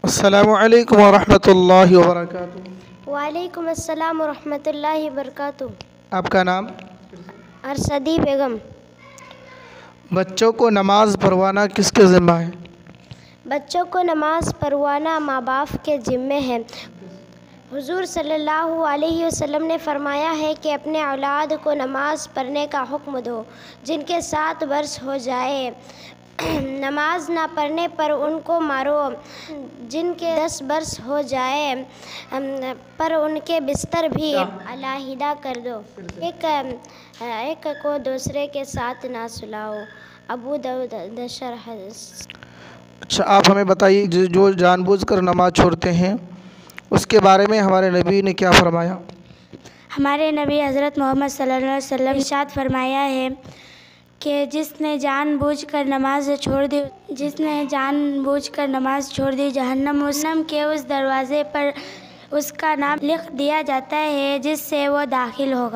السلام علیکم ورحمۃ اللہ وبرکاتہ۔ وعلیکم السلام ورحمۃ اللہ وبرکاتہ۔ آپ کا نام؟ ارشدی بیگم۔ بچوں کو نماز پڑھوانا کس کے ذمہ ہے؟ بچوں کو نماز پڑھوانا ماں باپ کے ذمے ہے۔ حضور صلی اللہ علیہ وسلم نے فرمایا ہے کہ اپنے اولاد کو نماز پڑھنے کا حکم دو۔ جن کے 7 برس ہو جائے نماز نہ پڑھنے پر ان کو مارو۔ جن کے 10 برس ہو جائے پر ان کے بستر بھی علیحدہ کر دو۔ ایک کو دوسرے کے ساتھ نہ سلاؤ۔ ابو داؤد 10 حدیث۔ اچھا، آپ ہمیں بتائیے جو جان بوجھ کر نماز چھوڑتے ہیں اس کے بارے میں ہمارے نبی نے کیا فرمایا؟ ہمارے نبی حضرت محمد صلی اللہ علیہ وسلم نے ارشاد فرمایا ہے کہ جس نے جان بوجھ کر نماز چھوڑ دی جہنم کے اس دروازے پر اس کا نام لکھ دیا جاتا ہے جس سے وہ داخل ہوگا۔